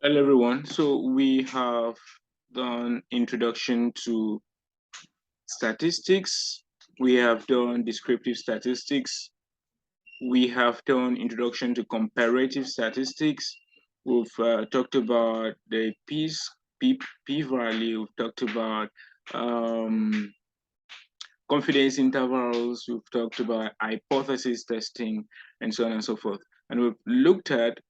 Hello everyone. So we have done introduction to statistics. We have done descriptive statistics. We have done introduction to comparative statistics. We've talked about the p value. We've talked about um, confidence intervals. We've talked about hypothesis testing and so on and so forth. And we've looked at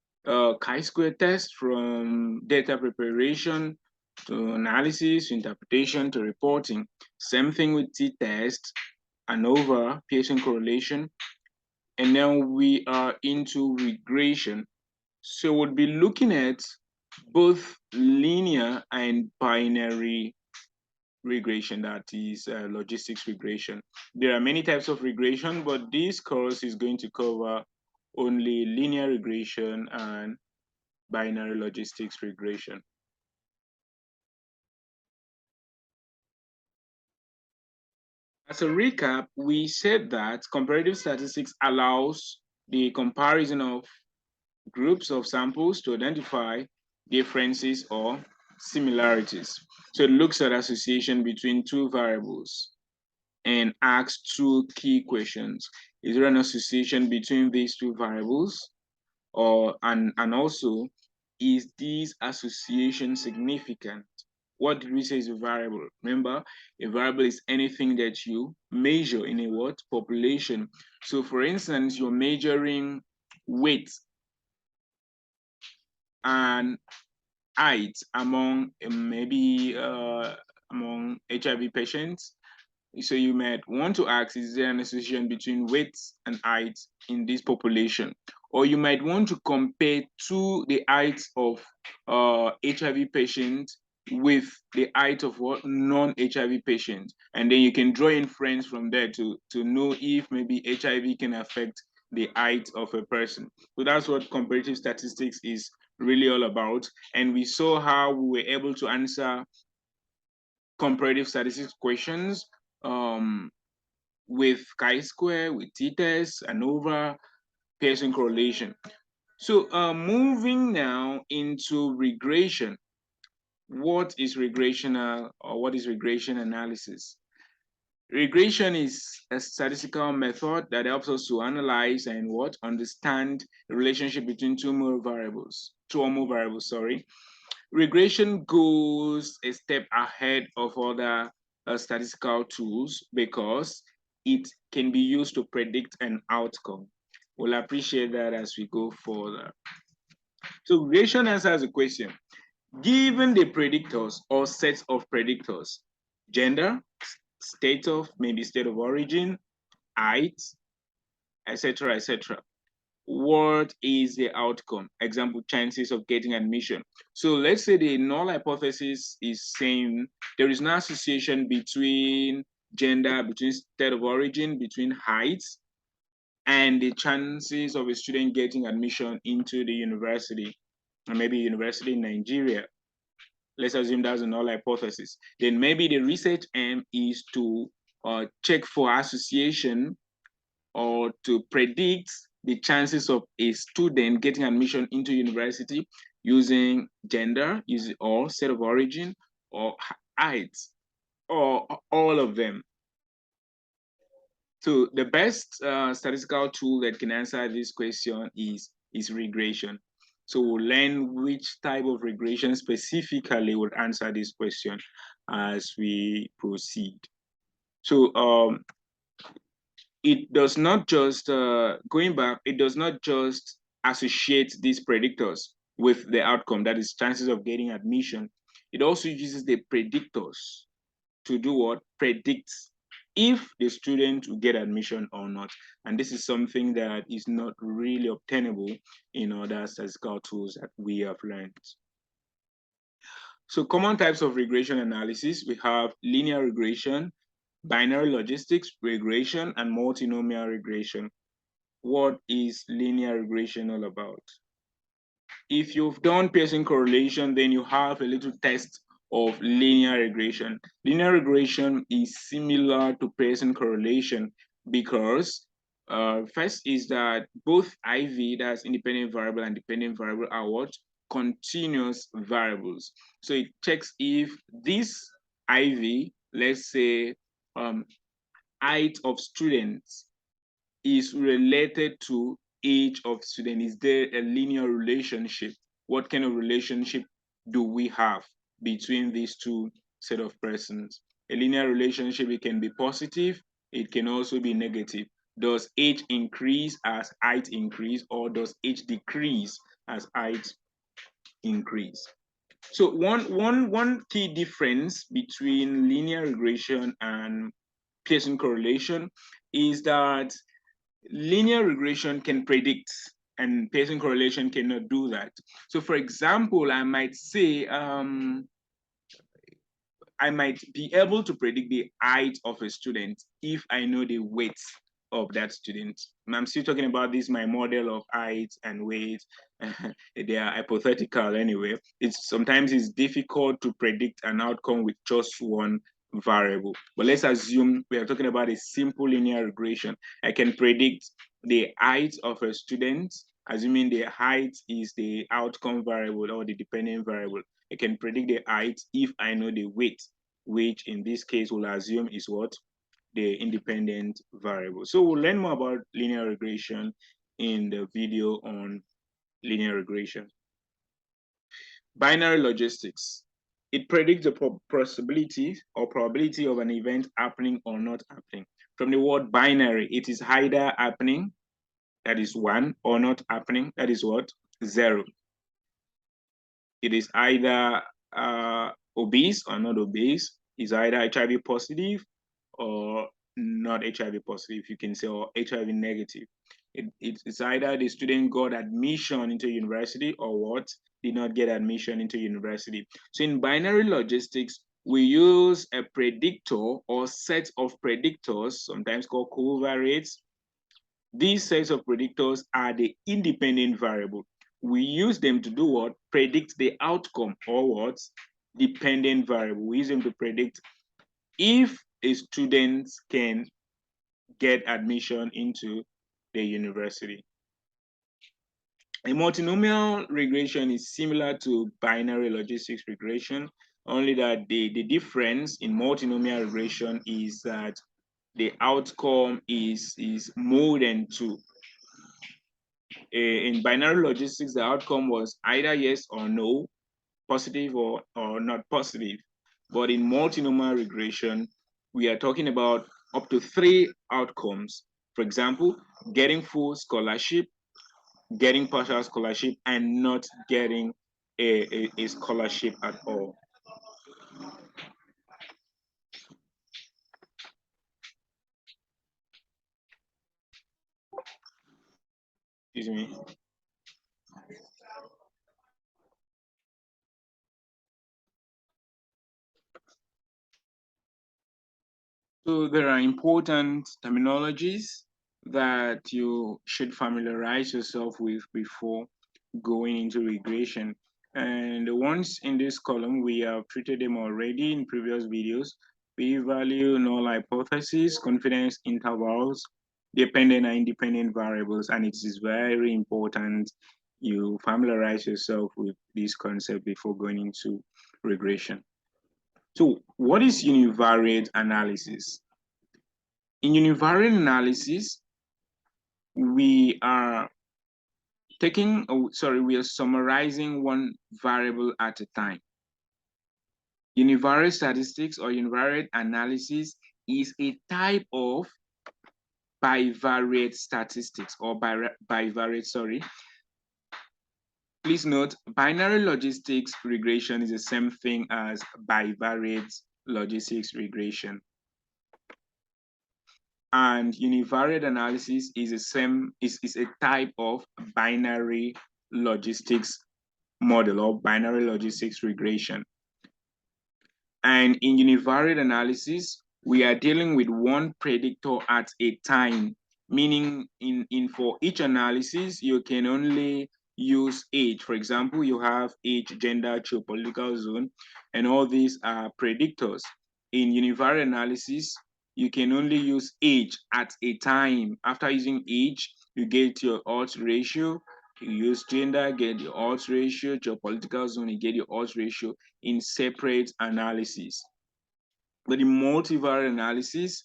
chi-square test from data preparation to analysis, to interpretation, to reporting. Same thing with t-test, ANOVA, Pearson correlation. And then we are into regression. So we'll be looking at both linear and binary regression, that is logistics regression. There are many types of regression, but this course is going to cover only linear regression and binary logistics regression. As a recap, we said that comparative statistics allows the comparison of groups of samples to identify differences or similarities. So it looks at association between two variables and asks two key questions. Is there an association between these two variables? And also, is this association significant? What did we say is a variable? Remember, a variable is anything that you measure in a what? Population. So for instance, you're measuring weight and height among maybe among HIV patients. So you might want to ask, is there an association between weight and height in this population? Or you might want to compare to the height of HIV patients with the height of what non-HIV patients. And then you can draw inference from there to know if maybe HIV can affect the height of a person. So that's what comparative statistics is really all about. And we saw how we were able to answer comparative statistics questions um, with chi-square, with t-test, ANOVA, Pearson correlation. So moving now into regression. What is regressional or what is regression analysis? Regression is a statistical method that helps us to analyze and what understand the relationship between two or more variables, sorry. Regression goes a step ahead of other statistical tools because it can be used to predict an outcome. We'll appreciate that as we go further. So regression answers the question. Given the predictors or sets of predictors, gender, state of, maybe state of origin, height, etc., etc., what is the outcome? Example, chances of getting admission. So let's say the null hypothesis is saying there is no association between gender, between state of origin, between height, and the chances of a student getting admission into the university, or maybe university in Nigeria. Let's assume that's a null hypothesis. Then maybe the research aim is to check for association or to predict the chances of a student getting admission into university using gender, or state of origin, or height, or all of them. So the best statistical tool that can answer this question is regression. So we'll learn which type of regression specifically would answer this question as we proceed. So it does not just going back, it does not just associate these predictors with the outcome, that is chances of getting admission. It also uses the predictors to do what? Predict if the student will get admission or not. And this is something that is not really obtainable in other statistical tools that we have learned. So common types of regression analysis, we have linear regression, binary logistics regression, and multinomial regression. What is linear regression all about? If you've done Pearson correlation, then you have a little test of linear regression. Linear regression is similar to Pearson correlation because first is that both IV, that's independent variable and dependent variable, are what? continuous variables. So it checks if this IV, let's say height of students, is related to age of student. Is there a linear relationship? What kind of relationship do we have between these two set of persons? A linear relationship, it can be positive, it can also be negative. Does age increase as height increase, or does age decrease as height increase? So one key difference between linear regression and Pearson correlation is that linear regression can predict and Pearson correlation cannot do that. So for example, I might say, I might be able to predict the height of a student if I know the weight of that student. I'm still talking about this, my model of height and weight. They are hypothetical anyway. Sometimes it's difficult to predict an outcome with just one variable. But let's assume we are talking about a simple linear regression. I can predict the height of a student, assuming the height is the outcome variable or the dependent variable. I can predict the height if I know the weight, which in this case we'll assume is what? The independent variable. So we'll learn more about linear regression in the video on linear regression. Binary logistics. It predicts the possibility or probability of an event happening or not happening. From the word binary, it is either happening, that is 1, or not happening, that is what? 0. It is either obese or not obese, is either HIV positive or not HIV positive, you can say, or HIV negative. It's either the student got admission into university or what? Did not get admission into university. So in binary logistics, we use a predictor or set of predictors, sometimes called covariates. These sets of predictors are the independent variable. We use them to do what? Predict the outcome, or what? Dependent variable. We use them to predict if a student can get admission into the university. A multinomial regression is similar to binary logistics regression, only that the difference in multinomial regression is that the outcome is more than 2. In binary logistics, the outcome was either yes or no, positive or not positive. But in multinomial regression, we are talking about up to 3 outcomes. For example, getting full scholarship, getting partial scholarship, and not getting a scholarship at all. Excuse me. So there are important terminologies that you should familiarize yourself with before going into regression. And the ones in this column, we have treated them already in previous videos. P-value, null hypothesis, confidence intervals, dependent and independent variables. And it is very important you familiarize yourself with this concept before going into regression. So what is univariate analysis? In univariate analysis, we are we are summarizing one variable at a time. Univariate statistics or univariate analysis is a type of bivariate statistics or bivariate. Please note, binary logistics regression is the same thing as bivariate logistics regression. And univariate analysis is a type of binary logistics model or binary logistics regression. And in univariate analysis, we are dealing with one predictor at a time, meaning for each analysis, you can only use age. For example, you have age, gender, geopolitical zone, and all these are predictors. In univariate analysis, you can only use age at a time. After using age, you get your odds ratio, You use gender, get your odds ratio, geopolitical zone, you get your odds ratio in separate analysis. But in multivariate analysis,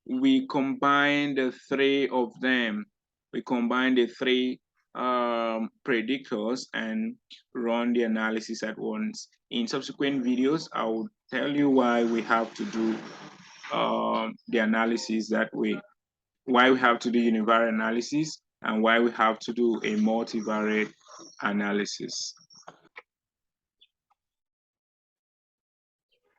we combine the three of them. We combine the three predictors and run the analysis at once. In subsequent videos, I will tell you why we have to do the analysis that way, why we have to do univariate analysis, and why we have to do a multivariate analysis.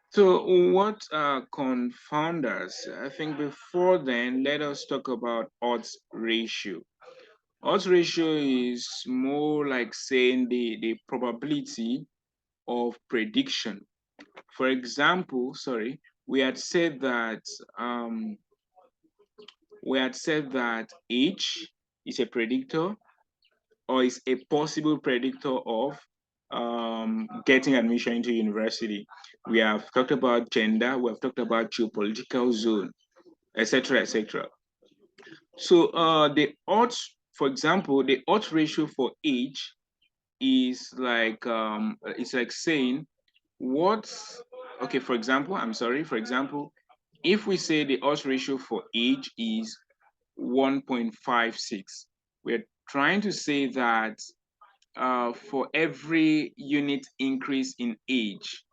So what are confounders? I think before then, let us talk about odds ratio. Odds ratio is more like saying the probability of prediction. For example, sorry, we had said that age is a predictor or is a possible predictor of getting admission into university. We have talked about gender, we have talked about geopolitical zone, etc., etc. So the odds, for example, the odds ratio for age is like it's like saying what. Okay, for example, I'm sorry. For example, if we say the odds ratio for age is 1.56, we're trying to say that for every unit increase in age,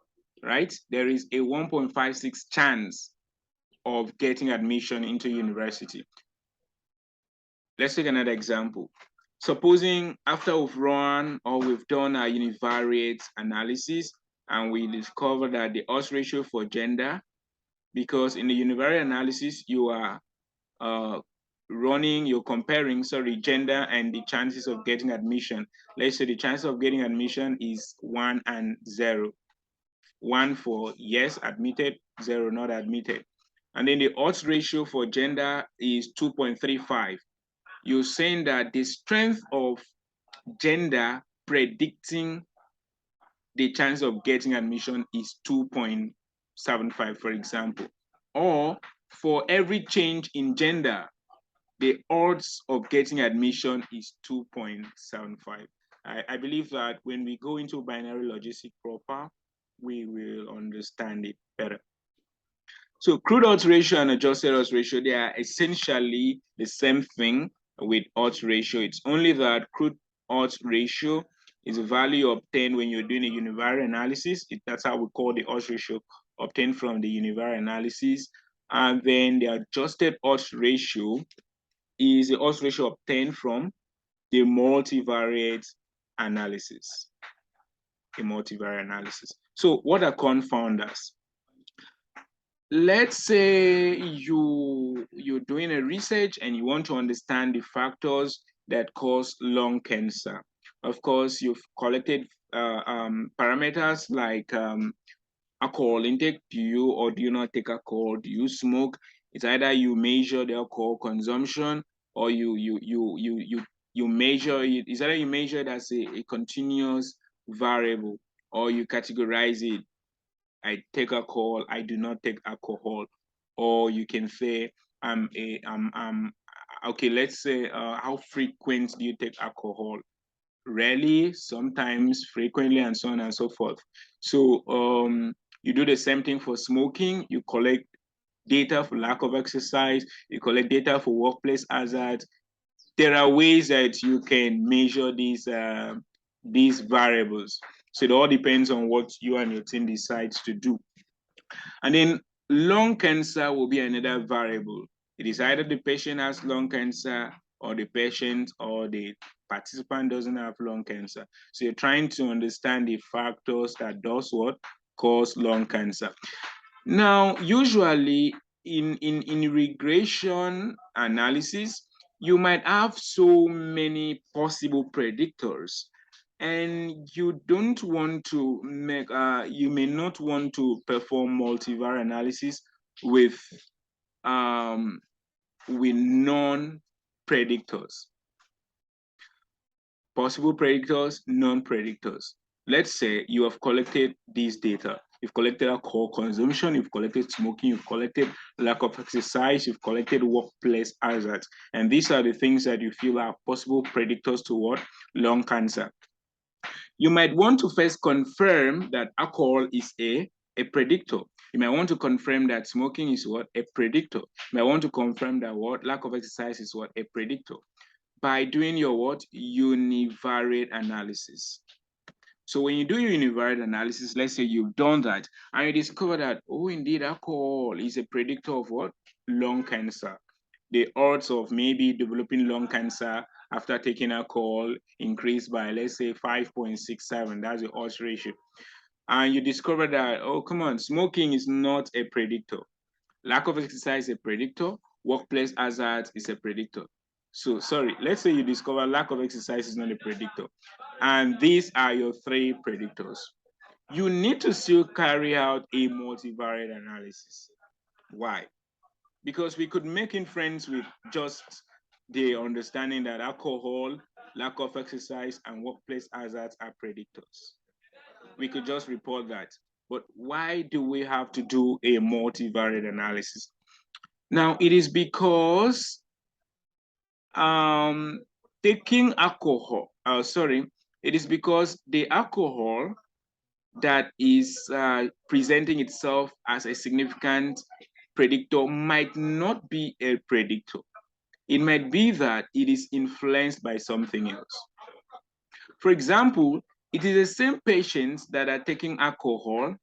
right, there is a 1.56 chance of getting admission into university. Let's take another example. Supposing after we've run or we've done our univariate analysis and we discover that the odds ratio for gender, because in the univariate analysis, you are you're comparing, sorry, gender and the chances of getting admission. Let's say the chance of getting admission is 1 and 0. 1 for yes, admitted, 0 not admitted. And then the odds ratio for gender is 2.35. You're saying that the strength of gender predicting the chance of getting admission is 2.75, for example. Or for every change in gender, the odds of getting admission is 2.75. I believe that when we go into binary logistic proper, we will understand it better. So crude odds ratio and adjusted odds ratio, they are essentially the same thing with odds ratio. It's only that crude odds ratio is a value obtained when you're doing a univariate analysis. That's how we call the odds ratio obtained from the univariate analysis. And then the adjusted odds ratio is the odds ratio obtained from the multivariate analysis. A multivariate analysis. So what are confounders? Let's say you're doing a research and you want to understand the factors that cause lung cancer. Of course, you've collected parameters like alcohol intake. Do you or do you not take alcohol? Do you smoke? It's either you measure the alcohol consumption or you measure it. It's either you measure it as a continuous variable or you categorize it. I take alcohol, I do not take alcohol. Or you can say, okay, let's say, how frequent do you take alcohol? Rarely, sometimes, frequently, and so on and so forth. So you do the same thing for smoking. You collect data for lack of exercise. You collect data for workplace hazard. There are ways that you can measure these variables. So it all depends on what you and your team decides to do. And then lung cancer will be another variable. It is either the patient has lung cancer or the patient or the participant doesn't have lung cancer. So you're trying to understand the factors that does what? Cause lung cancer. Now, usually in regression analysis, you might have so many possible predictors and you don't want to make you may not want to perform multivariate analysis with non-predictors. Possible predictors, non-predictors. Let's say you have collected this data. You've collected alcohol consumption, you've collected smoking, you've collected lack of exercise, you've collected workplace hazards. And these are the things that you feel are possible predictors to what? Lung cancer. You might want to first confirm that alcohol is a predictor. You might want to confirm that smoking is what? A predictor. You might want to confirm that what? Lack of exercise is what? A predictor. By doing your what? Univariate analysis. So when you do your univariate analysis, let's say you've done that and you discover that, oh, indeed, alcohol is a predictor of what? Lung cancer. The odds of maybe developing lung cancer after taking alcohol increased by, let's say, 5.67. That's the odds ratio. And you discover that, oh, come on, smoking is not a predictor. Lack of exercise is a predictor. Workplace hazard is a predictor. So, sorry, let's say you discover lack of exercise is not a predictor. And these are your three predictors. You need to still carry out a multivariate analysis. Why? Because we could make inference with just the understanding that alcohol, lack of exercise, and workplace hazards are predictors. We could just report that. But why do we have to do a multivariate analysis? Now, it is because taking alcohol, it is because the alcohol that is presenting itself as a significant predictor might not be a predictor. It might be that it is influenced by something else. For example, it is the same patients that are taking alcohol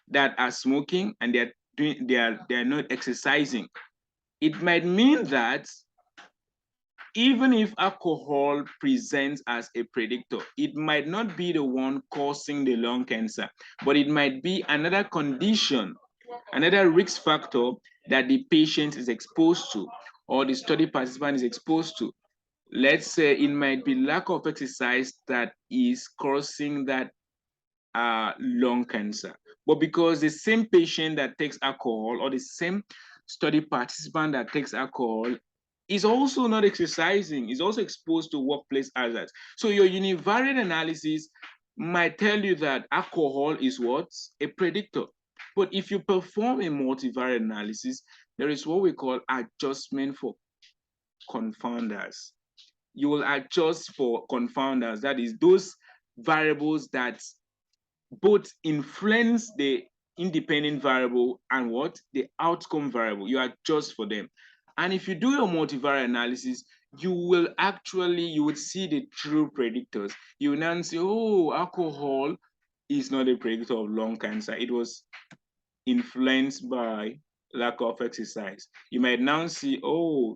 that are smoking and they are not exercising. It might mean that even if alcohol presents as a predictor, it might not be the one causing the lung cancer, but it might be another condition, another risk factor that the patient is exposed to or the study participant is exposed to. Let's say it might be lack of exercise that is causing that lung cancer. But because the same patient that takes alcohol or the same study participant that takes alcohol is also not exercising, is also exposed to workplace hazards. So your univariate analysis might tell you that alcohol is what? A predictor. But if you perform a multivariate analysis, there is what we call adjustment for confounders. You will adjust for confounders, that is those variables that both influence the independent variable and what? The outcome variable. You adjust for them. And if you do your multivariate analysis, you would see the true predictors. You will now say, oh, alcohol is not a predictor of lung cancer. It was influenced by lack of exercise. You might now see, oh,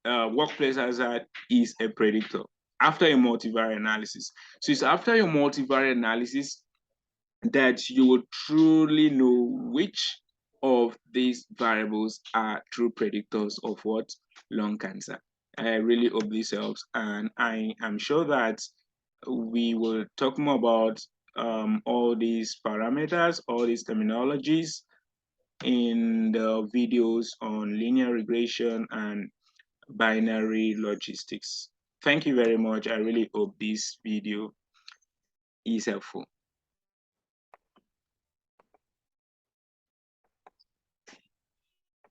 workplace hazard is a predictor after a multivariate analysis. So it's after your multivariate analysis that you will truly know which of these variables are true predictors of what? Lung cancer. I really hope this helps, and I am sure that we will talk more about all these parameters, all these terminologies in the videos on linear regression and binary logistics. Thank you very much. I really hope this video is helpful.